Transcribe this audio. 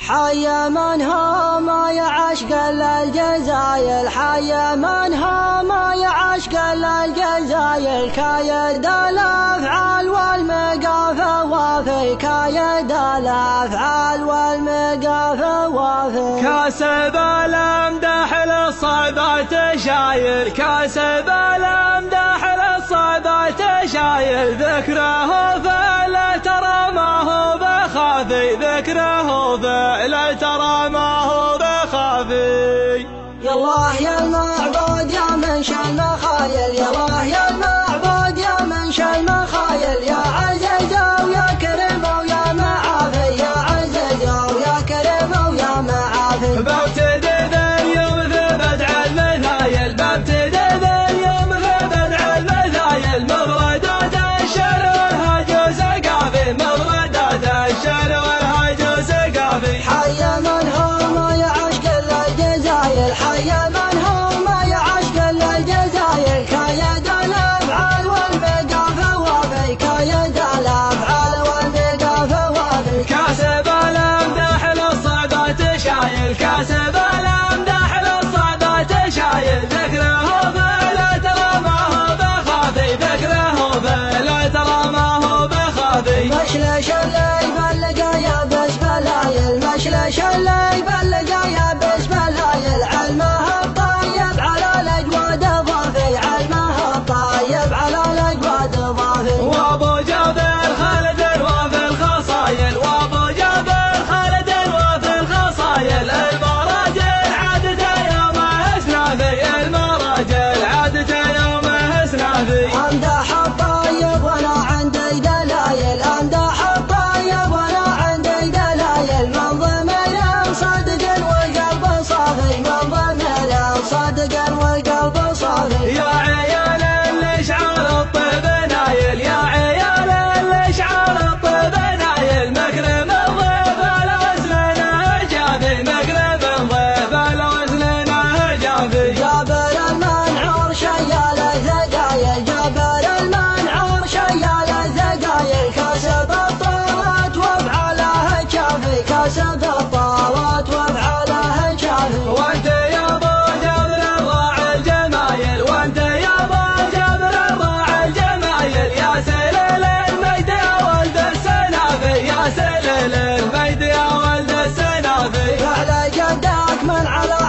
حي من هم يعشق الجزاير، حي من هم يعشق الجزاير، كايد الافعال والمقافى وافي، كايد الافعال والمقافى وافي. كاسب الامدح للصعبات شاير، كاسب الامدح للصعبات شاير، ذكره فلا ترى ما هو بخافي، ذكره فلا ترى ما هو بخافي. يا الله يا المعبود يا منشا المخايل، يا الله يا المعبود يا منشا المخايل، يا عزيز ويا كريم ويا معافي، يا عزيز ويا كريم ويا معافي. ببتدي باليوم في بدع المثايل، ببتدي باليوم في بدع المثايل، مفردات الشعر والهجو سقافي، مفردات الشعر والهجو سقافي. حي من هم يعشق الجزاير، حي من هم يعشق الجزاير، كايد الافعال والمقافى وافي، كايد الافعال والمقافى وافي. كاسب الامدح للصعبات شايل، كاسب الامدح للصعبات شايل، ذكره فلا ترى ما هو بخافي، ذكره فلا ترى ما هو بخافي. مشلش اللي بلقى يا بس بلايل، مشلش اللي بلقى يا بس بلايل، علمها الطيب على الاجواد ضافي، علمها الطيب على الاجواد ضافي. وابو جابر خالد وفي الخصايل، وابو جابر خالد وفي الخصايل، المراجل عادته يوم اسنافي، المراجل عادته يوم اسنافي. امدح الطيب وانا عندي دلايل، امدح الطيب وانا عندي دلايل، من ضمن صادق والقلب صافي، من ضمن صادق والقلب صافي. يا عيال الاشعار الطيب نايل، يا عيال الاشعار الطيب نايل، مكرم الضيف الوزن جافي، مكرم الضيف الوزن جافي. جابر المنعور شيال الثقايل، جابر المنعور شيال الثقايل، كاسب الطاوات وافعاله كافي، كاسب الطاوات وافعاله كافي. وانت يا ابو جابر الراعي الجمايل، وانت يا ابو جابر الراعي الجمايل، يا سليل المجد يا ولد السنافي، يا سليل المجد يا ولد السنافي. فعل جدك من على